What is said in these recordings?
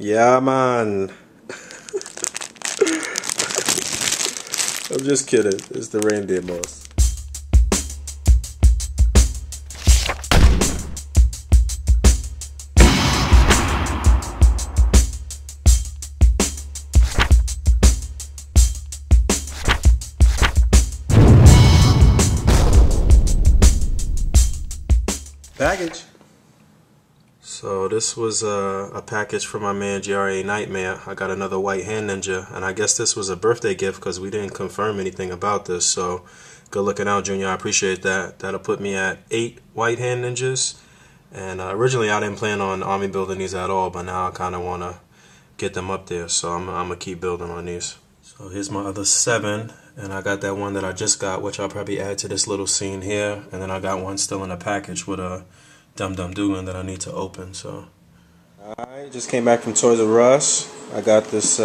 Yeah, man. I'm just kidding. It's the reindeer moss. Package. So this was a package from my man GRA Nightmare. I got another white hand ninja, and I guess this was a birthday gift because we didn't confirm anything about this. So good looking out, Junior. I appreciate that. That'll put me at 8 white hand ninjas. And originally I didn't plan on army building these at all, but now I kind of want to get them up there. So I'm gonna keep building on these. So here's my other 7, and I got that one that I just got, which I'll probably add to this little scene here. And then I got one still in a package with a Dum Dum Dugan that I need to open. So I just came back from Toys R Us. I got this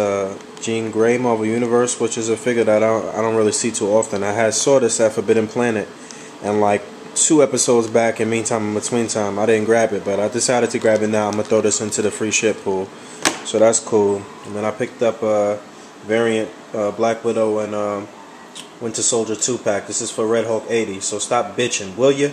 Jean Grey Marvel Universe, which is a figure that I don't really see too often. I saw this at Forbidden Planet, and like 2 episodes back, in Meantime in Between Time, I didn't grab it, but I decided to grab it now. I'm gonna throw this into the free ship pool, so that's cool. And then I picked up a variant Black Widow and Winter Soldier 2-pack. This is for Red Hulk 80, so stop bitching, will you?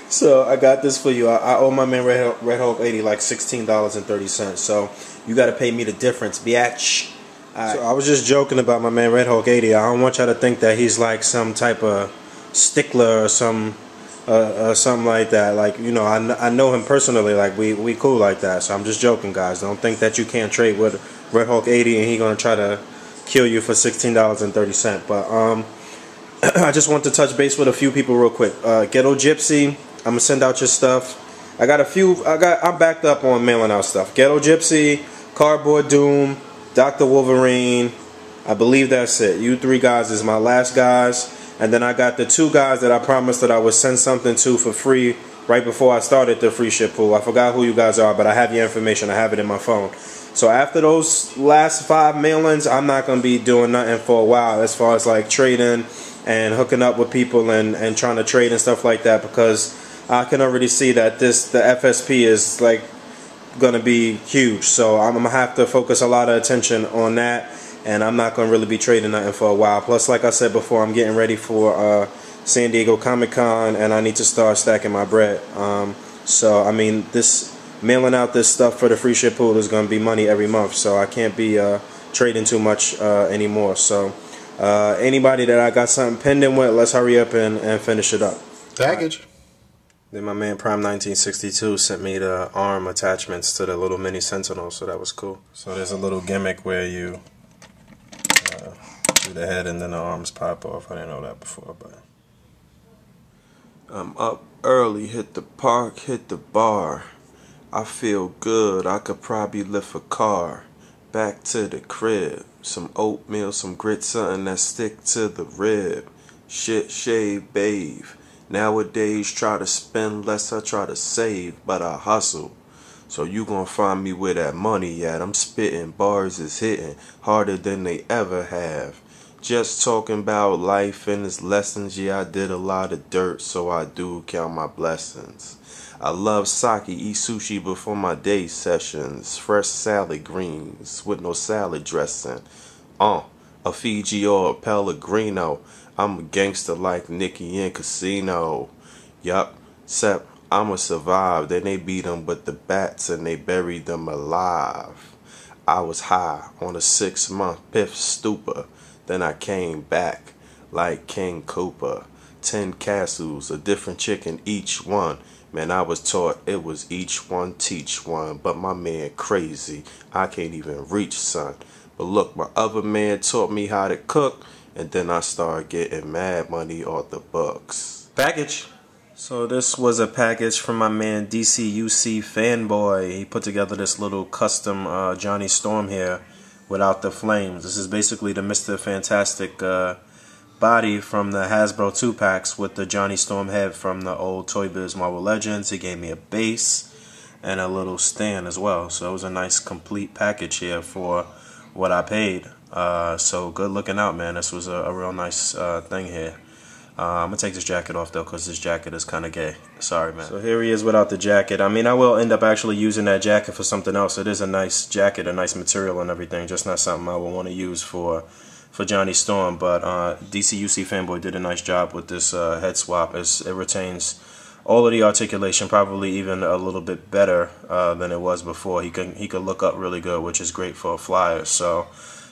So I got this for you. I owe my man Red Hulk 80 like $16.30, so you gotta pay me the difference, biatch. So I was just joking about my man Red Hulk 80. I don't want y'all to think that he's like some type of stickler or something like that. Like, you know, I know him personally. Like we cool like that. So I'm just joking, guys. Don't think that you can't trade with Red Hulk 80 and he gonna try to kill you for $16.30. But I just want to touch base with a few people real quick. Ghetto Gypsy, I'm gonna send out your stuff. I'm backed up on mailing out stuff. Ghetto Gypsy, Cardboard Doom, Dr. Wolverine. I believe that's it. You 3 guys is my last guys. And then I got the 2 guys that I promised that I would send something to for free right before I started the free ship pool. I forgot who you guys are, but I have your information. I have it in my phone. So after those last 5 mailings, I'm not going to be doing nothing for a while as far as like trading and hooking up with people and trying to trade and stuff like that, because I can already see that the FSP is like going to be huge. So I'm going to have to focus a lot of attention on that. And I'm not going to really be trading nothing for a while. Plus, like I said before, I'm getting ready for San Diego Comic-Con, and I need to start stacking my bread. So, I mean, mailing out this stuff for the free ship pool is going to be money every month. So I can't be trading too much anymore. So anybody that I got something pending with, let's hurry up and finish it up. Package. Then my man Prime 1962 sent me the arm attachments to the little mini Sentinel, so that was cool. So there's a little gimmick where you do the head and then the arms pop off. I didn't know that before, but I'm up early, hit the park, hit the bar. I feel good, I could probably lift a car. Back to the crib, some oatmeal, some grits, something that stick to the rib. Shit, shave, bathe. Nowadays try to spend less, I try to save, but I hustle. So you gon' find me where that money at. I'm spitting, bars is hitting harder than they ever have. Just talking about life and its lessons. Yeah, I did a lot of dirt, so I do count my blessings. I love sake, eat sushi before my day sessions. Fresh salad greens with no salad dressing. A Fiji or a Pellegrino. I'm a gangster like Nicky in Casino. Yup, except I'ma survive. Then they beat them with the bats and they buried them alive. I was high on a 6-month piff stupor. Then I came back like King Cooper. 10 castles, a different chicken each one. Man, I was taught it was each one teach one. But my man crazy, I can't even reach, son. But look, my other man taught me how to cook, and then I started getting mad money off the books. Package. So this was a package from my man DCUC Fanboy. He put together this little custom Johnny Storm here without the flames. This is basically the Mr. Fantastic body from the Hasbro 2-packs with the Johnny Storm head from the old Toy Biz Marvel Legends. He gave me a base and a little stand as well. So it was a nice complete package here for what I paid. So good looking out, man. This was a real nice thing here. I'm gonna take this jacket off though, because this jacket is kind of gay. Sorry, man. So here he is without the jacket. I mean, I will end up actually using that jacket for something else. It is a nice jacket, a nice material and everything, just not something I would want to use for Johnny Storm. But DCUC Fanboy did a nice job with this head swap. It retains all of the articulation, probably even a little bit better than it was before. He could look up really good, which is great for a flyer. So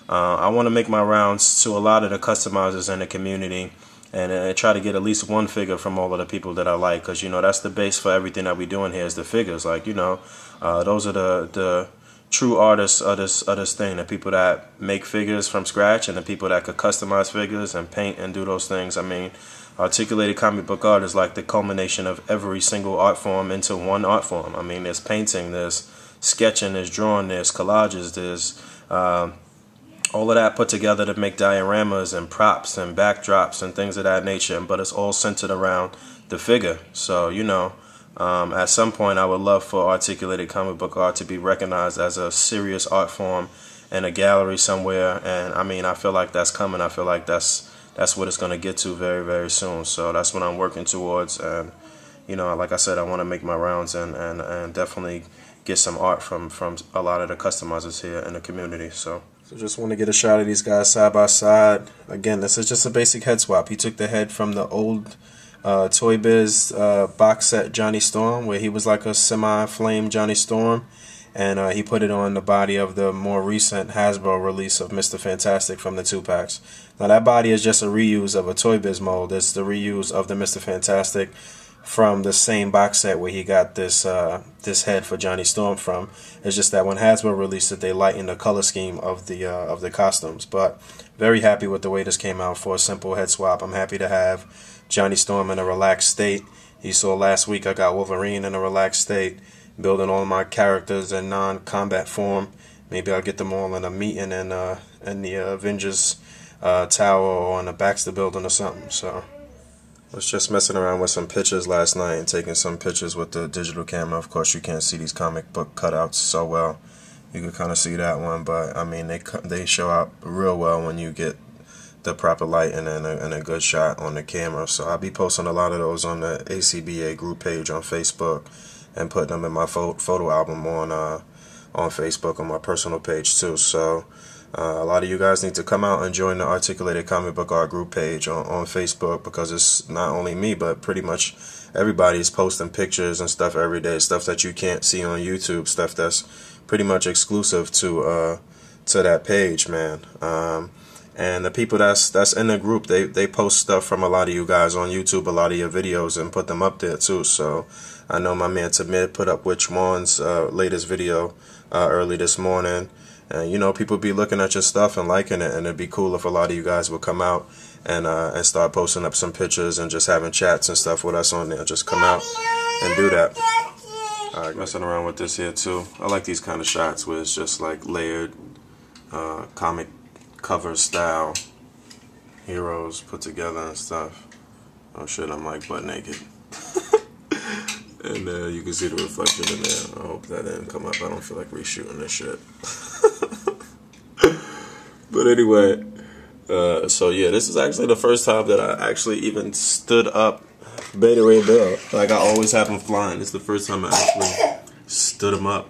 I want to make my rounds to a lot of the customizers in the community, and try to get at least one figure from all of the people that I like, because you know that's the base for everything that we doing here is the figures. Like, you know, those are the true artists of this thing, the people that make figures from scratch, and the people that could customize figures and paint and do those things. I mean, articulated comic book art is like the culmination of every single art form into one art form. I mean, there's painting, there's sketching, there's drawing, there's collages, there's all of that put together to make dioramas and props and backdrops and things of that nature, but it's all centered around the figure. So, you know, at some point I would love for articulated comic book art to be recognized as a serious art form in a gallery somewhere, and I mean, I feel like that's coming. I feel like that's what it's going to get to very, very soon. So that's what I'm working towards, and you know, like I said, I want to make my rounds and definitely get some art from a lot of the customizers here in the community. So just want to get a shot of these guys side by side. Again, this is just a basic head swap. He took the head from the old Toy Biz box set Johnny Storm, where he was like a semi-flame Johnny Storm, and he put it on the body of the more recent Hasbro release of Mr. Fantastic from the 2-packs. Now that body is just a reuse of a Toy Biz mold. It's the reuse of the Mr. Fantastic from the same box set where he got this this head for Johnny Storm from. It's just that when Hasbro released it, they lightened the color scheme of the costumes. But very happy with the way this came out for a simple head swap. I'm happy to have Johnny Storm in a relaxed state. You saw last week I got Wolverine in a relaxed state, building all my characters in non-combat form. Maybe I'll get them all in a meeting in the Avengers Tower or in the Baxter building or something. So I was just messing around with some pictures last night and taking some pictures with the digital camera. Of course, you can't see these comic book cutouts so well. You can kind of see that one, but I mean, they show up real well when you get the proper lighting and a good shot on the camera. So I'll be posting a lot of those on the ACBA group page on Facebook and putting them in my photo album on Facebook on my personal page too. So a lot of you guys need to come out and join the Articulated Comic Book Art group page on Facebook, because it's not only me, but pretty much everybody's posting pictures and stuff every day, stuff that you can't see on YouTube, stuff that's pretty much exclusive to that page, man. And the people that's in the group, they post stuff from a lot of you guys on YouTube, a lot of your videos, and put them up there too. So I know my man Tamid put up Which One's latest video early this morning. And you know, people be looking at your stuff and liking it, and it'd be cool if a lot of you guys would come out and start posting up some pictures and just having chats and stuff with us on there. Just come out and do that. Alright, messing around with this here too. I like these kind of shots where it's just like layered comic cover style heroes put together and stuff. Oh shit, I'm like butt naked. And you can see the reflection in there. I hope that didn't come up. I don't feel like reshooting this shit. But anyway, so yeah, this is actually the first time that I actually even stood up Beta Ray Bill. Like, I always have him flying. It's the first time I actually stood him up.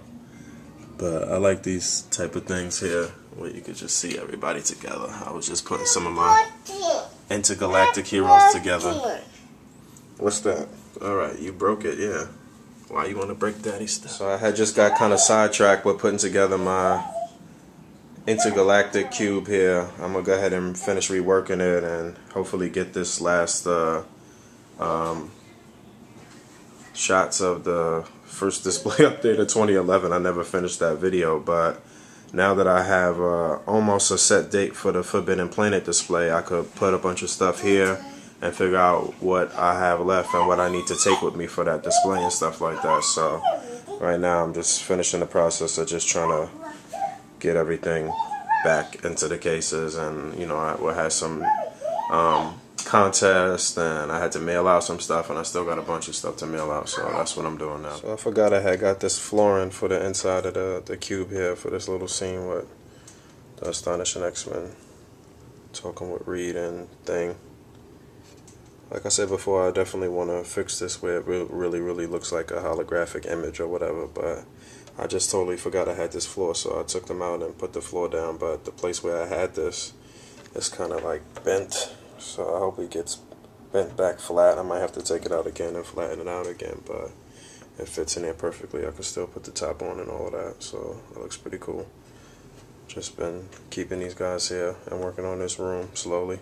But I like these type of things here where you could just see everybody together. I was just putting some of my intergalactic heroes together. What's that? Alright, you broke it, yeah. Why you want to break daddy stuff? So I had just got kind of sidetracked with putting together my intergalactic cube here. I'm going to go ahead and finish reworking it and hopefully get this last shots of the first display update of 2011. I never finished that video, but now that I have almost a set date for the Forbidden Planet display, I could put a bunch of stuff here and figure out what I have left and what I need to take with me for that display and stuff like that. So right now I'm just finishing the process of just trying to get everything back into the cases, and you know, I had some contest and I had to mail out some stuff, and I still got a bunch of stuff to mail out, so that's what I'm doing now. So I forgot I had got this flooring for the inside of the cube here for this little scene with the Astonishing X-Men talking with Reed and Thing. Like I said before, I definitely want to fix this where it really looks like a holographic image or whatever, but I just totally forgot I had this floor, so I took them out and put the floor down, but the place where I had this is kind of like bent, so I hope it gets bent back flat. I might have to take it out again and flatten it out again, but it fits in there perfectly. I can still put the top on and all of that, so it looks pretty cool. Just been keeping these guys here and working on this room slowly.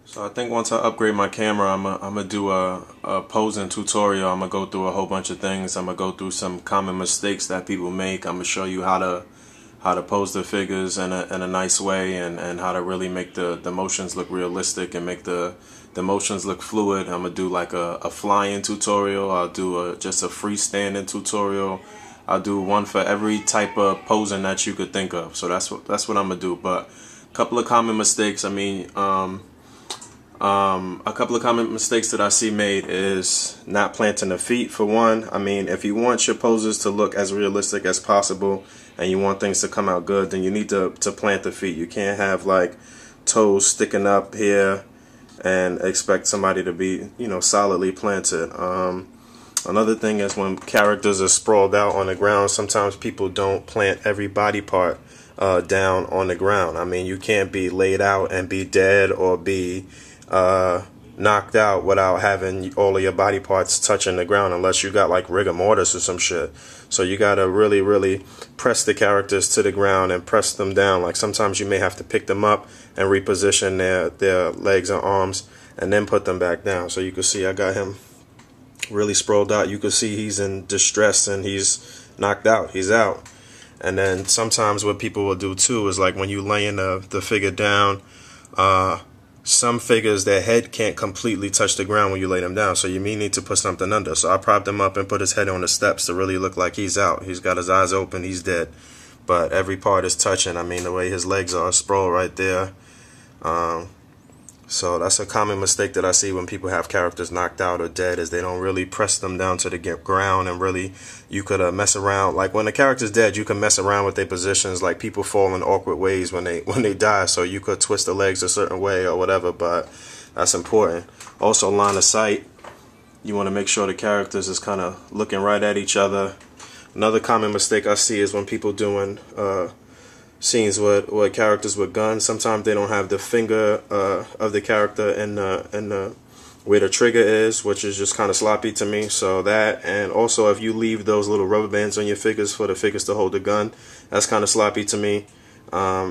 So I think once I upgrade my camera, I'm gonna do a posing tutorial. I'm gonna go through a whole bunch of things. I'm gonna go through some common mistakes that people make. I'm gonna show you how to pose the figures in a nice way, and how to really make the motions look realistic and make the motions look fluid. I'm gonna do like a flying tutorial. I'll do just a freestanding tutorial. I'll do one for every type of posing that you could think of. So that's what I'm gonna do. But a couple of common mistakes. I mean, a couple of common mistakes that I see made is not planting the feet, for one. I mean, if you want your poses to look as realistic as possible and you want things to come out good, then you need to plant the feet. You can't have like toes sticking up here and expect somebody to be, you know, solidly planted. Another thing is when characters are sprawled out on the ground, sometimes people don't plant every body part down on the ground. I mean, you can't be laid out and be dead or be knocked out without having all of your body parts touching the ground, unless you got like rigor mortis or some shit. So you gotta really press the characters to the ground and press them down. Like sometimes you may have to pick them up and reposition their legs and arms and then put them back down. So you can see I got him really sprawled out. You can see he's in distress and he's knocked out. He's out. And then sometimes what people will do too is like when you laying the figure down, some figures, their head can't completely touch the ground when you lay them down, so you may need to put something under. So I propped him up and put his head on the steps to really look like he's out. He's got his eyes open, he's dead, but every part is touching. I mean, the way his legs are sprawled right there. So that's a common mistake that I see when people have characters knocked out or dead, is they don't really press them down to the ground. And really, you could mess around. Like when the character's dead, you can mess around with their positions. Like people fall in awkward ways when they die, so you could twist the legs a certain way or whatever. But that's important. Also, line of sight. You want to make sure the characters is kind of looking right at each other. Another common mistake I see is when people doing scenes with characters with guns. Sometimes they don't have the finger of the character in the where the trigger is, which is just kind of sloppy to me. So that, and also if you leave those little rubber bands on your figures for the figures to hold the gun, that's kind of sloppy to me. I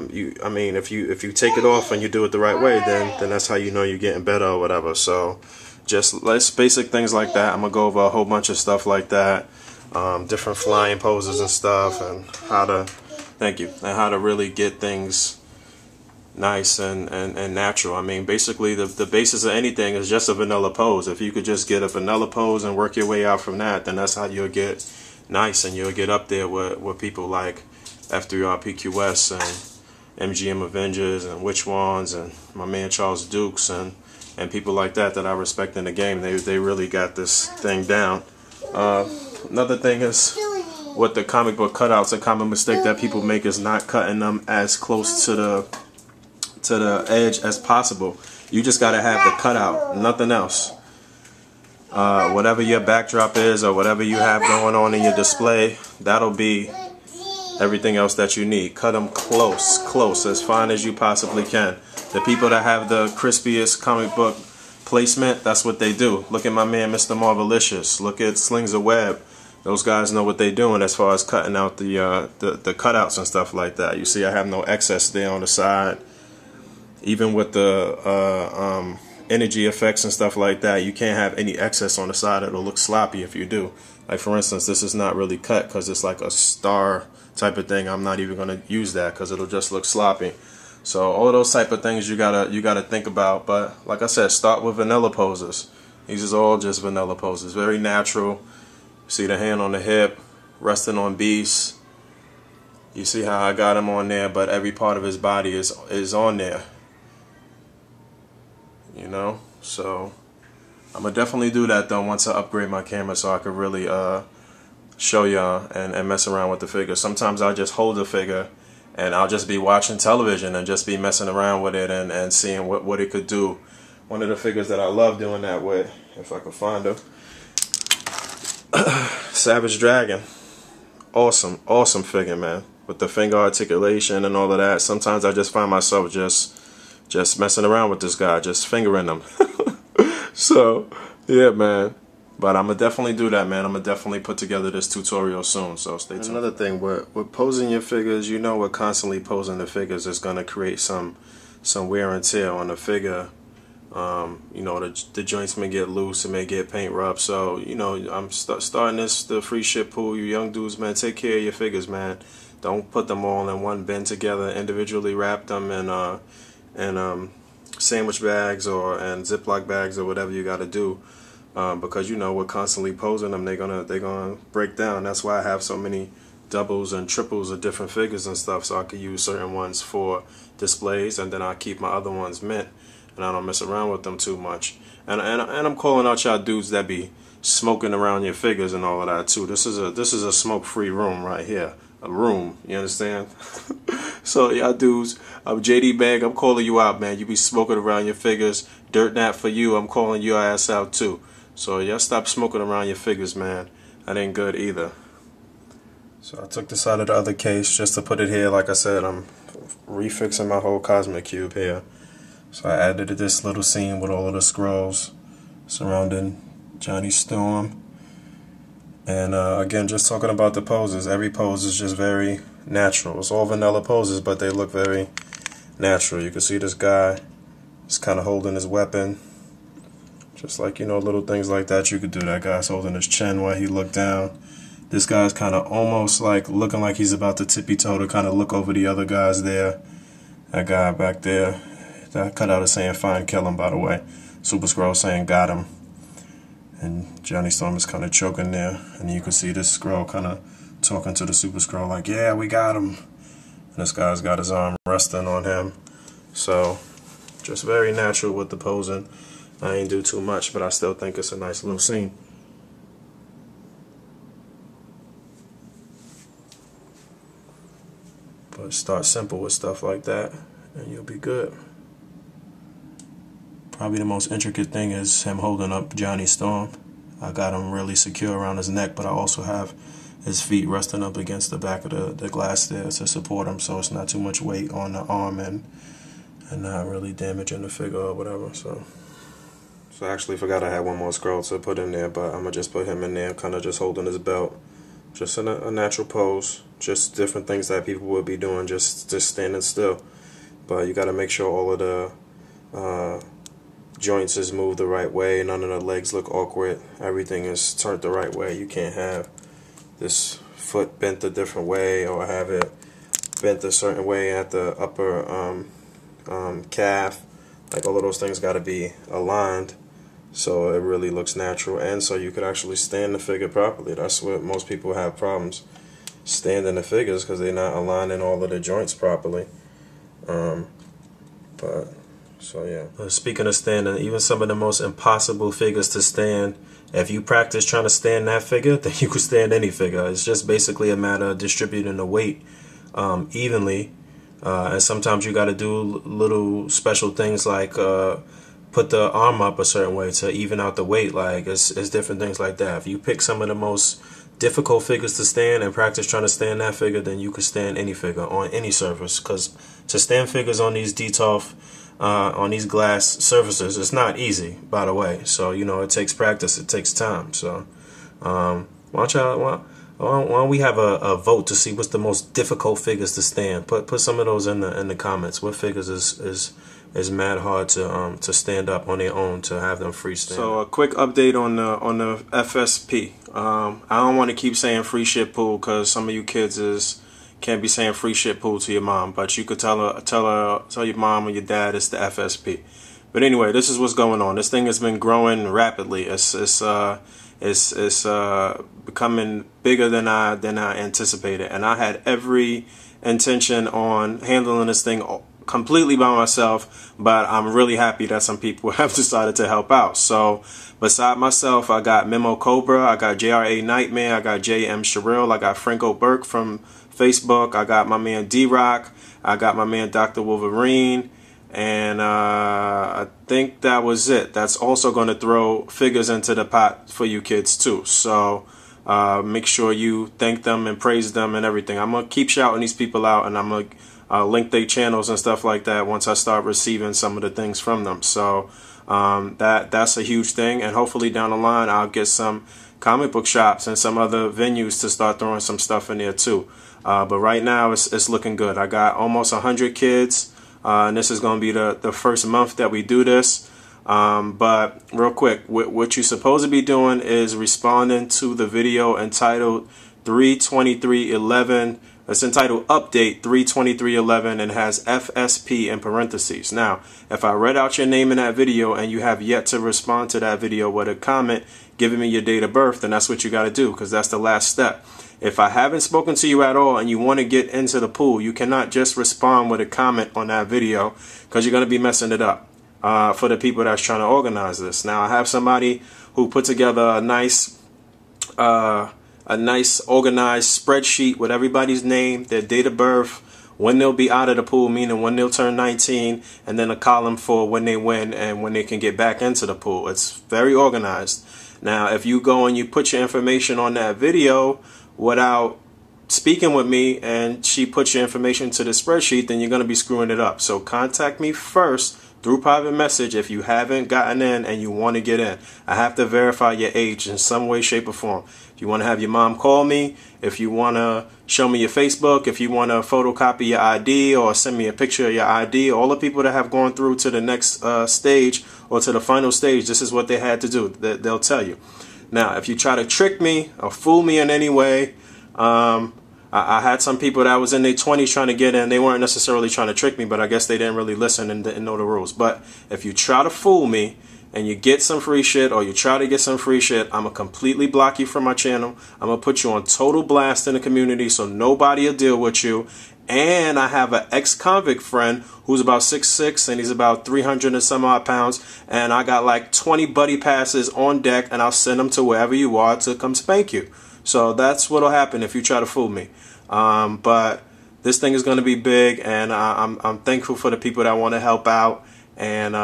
mean, if you take it off and you do it the right way, then that's how you know you're getting better or whatever. So just less basic things like that. I'm gonna go over a whole bunch of stuff like that, different flying poses and stuff, and how to and how to really get things nice and natural. I mean, basically the basis of anything is just a vanilla pose. If you could just get a vanilla pose and work your way out from that, then that's how you'll get nice, and you'll get up there with people like F3R PQS and MGM Avengers and Witch Wands and my man Charles Dukes and people like that I respect in the game. They really got this thing down. Another thing is, with the comic book cutouts, a common mistake that people make is not cutting them as close to the edge as possible. You just gotta have the cutout, nothing else. Whatever your backdrop is or whatever you have going on in your display, that'll be everything else that you need. Cut them close, as fine as you possibly can. The people that have the crispiest comic book placement, that's what they do. Look at my man Mr. Marvelicious. Look at Slings of Web. Those guys know what they're doing as far as cutting out the cutouts and stuff like that. You see I have no excess there on the side. Even with the energy effects and stuff like that, you can't have any excess on the side. It'll look sloppy if you do. Like for instance, this is not really cut because it's like a star type of thing. I'm not even going to use that because it'll just look sloppy. So all of those type of things you gotta think about. But like I said, start with vanilla poses. These is all just vanilla poses, very natural. See the hand on the hip, resting on Beast. You see how I got him on there, but every part of his body is on there. You know, so I'm gonna definitely do that though once I upgrade my camera, so I could really show y'all and mess around with the figure. Sometimes I just hold the figure and I'll just be watching television and just be messing around with it and seeing what it could do. One of the figures that I love doing that with, if I could find her, Savage Dragon. Awesome figure, man, with the finger articulation and all of that. Sometimes I just find myself just messing around with this guy, just fingering him. So yeah, man, but I'm gonna definitely do that, man. I'm gonna definitely put together this tutorial soon, so stay tuned. Another thing, with posing your figures, you know, with constantly posing the figures, is gonna create some wear and tear on the figure. You know, the joints may get loose, it may get paint rub. So, you know, I'm starting the free ship pool. You young dudes, man, take care of your figures, man. Don't put them all in one bin together. Individually wrap them in sandwich bags and Ziploc bags or whatever you got to do, because, you know, we're constantly posing them. They're gonna break down. That's why I have so many doubles and triples of different figures and stuff, so I could use certain ones for displays, and then I keep my other ones mint, and I don't mess around with them too much. And I'm calling out y'all dudes that be smoking around your figures and all of that too. This is a smoke-free room right here. A room, you understand? So y'all dudes, I'm JD Bag, I'm calling you out, man. You be smoking around your figures. Dirt Nat for you, I'm calling your ass out too. So y'all stop smoking around your figures, man. That ain't good either. So I took this out of the other case just to put it here. Like I said, I'm refixing my whole Cosmic Cube here. So I added this little scene with all of the scrolls surrounding Johnny Storm. And again, just talking about the poses. Every pose is just very natural. It's all vanilla poses, but they look very natural. You can see this guy is kind of holding his weapon. Just like, you know, little things like that you could do. That guy's holding his chin while he looked down. This guy's kind of almost like looking like he's about to tippy-toe to kind of look over the other guys there. That guy back there. That cutout is saying fine, kill him, by the way. Super Skrull saying got him. And Johnny Storm is kind of choking there. And you can see this Skrull kind of talking to the Super Skrull like, yeah, we got him. And this guy's got his arm resting on him. So, just very natural with the posing. I ain't do too much, but I still think it's a nice little scene. But start simple with stuff like that, and you'll be good. Probably the most intricate thing is him holding up Johnny Storm. I got him really secure around his neck, but I also have his feet resting up against the back of the glass there to support him, so it's not too much weight on the arm and not really damaging the figure or whatever. So I actually forgot I had one more Skrull to put in there, but I'm gonna just put him in there, kind of just holding his belt, just in a natural pose. Just different things that people would be doing, just standing still. But you got to make sure all of the joints is moved the right way. None of the legs look awkward. Everything is turned the right way. You can't have this foot bent a different way or have it bent a certain way at the upper calf. Like, all of those things got to be aligned so it really looks natural, and so you could actually stand the figure properly. That's what most people have problems standing the figures, because they're not aligning all of the joints properly. But so yeah. Speaking of standing, even some of the most impossible figures to stand, if you practice trying to stand that figure, then you can stand any figure. It's just basically a matter of distributing the weight evenly, and sometimes you got to do little special things like put the arm up a certain way to even out the weight. Like, it's different things like that. If you pick some of the most difficult figures to stand and practice trying to stand that figure, then you could stand any figure on any surface. Because to stand figures on these DTOF, on these glass surfaces, it's not easy, by the way. So, you know, it takes practice, it takes time. So why don't we have a vote to see what's the most difficult figures to stand? Put some of those in the comments. What figures is mad hard to stand up on their own, to have them freestand. So a quick update on the FSP. I don't want to keep saying free ship pool, because some of you kids can't be saying free ship pool to your mom, but you could tell your mom or your dad it's the FSP. But anyway, this is what's going on. This thing has been growing rapidly. It's becoming bigger than I anticipated, and I had every intention on handling this thing completely by myself, but I'm really happy that some people have decided to help out. So beside myself, I got Memo Cobra, I got JRA Nightmare, I got JM Sherrill, I got Franco Burke from Facebook, I got my man D-Rock, I got my man Dr. Wolverine, and I think that was it. That's also going to throw figures into the pot for you kids too. So make sure you thank them and praise them and everything. I'm going to keep shouting these people out, and I'm going to link their channels and stuff like that once I start receiving some of the things from them. So that's a huge thing, and hopefully down the line I'll get some comic book shops and some other venues to start throwing some stuff in there too. But right now it's looking good. I got almost 100 kids, and this is going to be the first month that we do this. But real quick, what you're supposed to be doing is responding to the video entitled 32311. It's entitled Update 32311 and has FSP in parentheses. Now, if I read out your name in that video and you have yet to respond to that video with a comment giving me your date of birth, then that's what you got to do, because that's the last step. If I haven't spoken to you at all and you want to get into the pool, you cannot just respond with a comment on that video, because you're going to be messing it up for the people that's trying to organize this. Now, I have somebody who put together a nice organized spreadsheet with everybody's name, their date of birth, when they'll be out of the pool, meaning when they'll turn 19, and then a column for when they win and when they can get back into the pool. It's very organized. Now, if you go and you put your information on that video without speaking with me and she puts your information to the spreadsheet, then you're going to be screwing it up. So contact me first through private message if you haven't gotten in and you want to get in. I have to verify your age in some way, shape, or form. If you want to have your mom call me, if you want to show me your Facebook, if you want to photocopy your ID or send me a picture of your ID, all the people that have gone through to the next stage or to the final stage, this is what they had to do. They'll tell you. Now, if you try to trick me or fool me in any way, I had some people that was in their 20s trying to get in. They weren't necessarily trying to trick me, but I guess they didn't really listen and didn't know the rules. But if you try to fool me and you get some free shit, or you try to get some free shit, I'm going to completely block you from my channel. I'm going to put you on total blast in the community so nobody will deal with you. And I have an ex-convict friend who's about 6'6", and he's about 300 and some odd pounds. And I got like 20 buddy passes on deck, and I'll send them to wherever you are to come spank you. So that's what'll happen if you try to fool me. But this thing is going to be big, and I'm thankful for the people that want to help out. And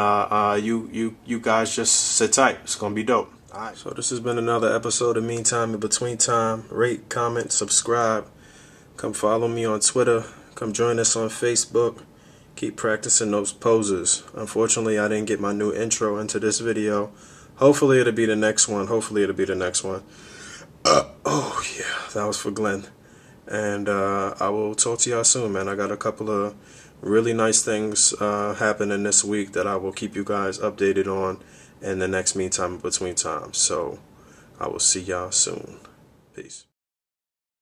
you guys just sit tight. It's going to be dope. All right. So this has been another episode of Meantime in Between Time. Rate, comment, subscribe. Come follow me on Twitter. Come join us on Facebook. Keep practicing those poses. Unfortunately, I didn't get my new intro into this video. Hopefully it'll be the next one. Oh yeah, that was for Glenn. And I will talk to y'all soon, man. I got a couple of really nice things happening this week that I will keep you guys updated on in the next Meantime in Between Time. So I will see y'all soon. Peace.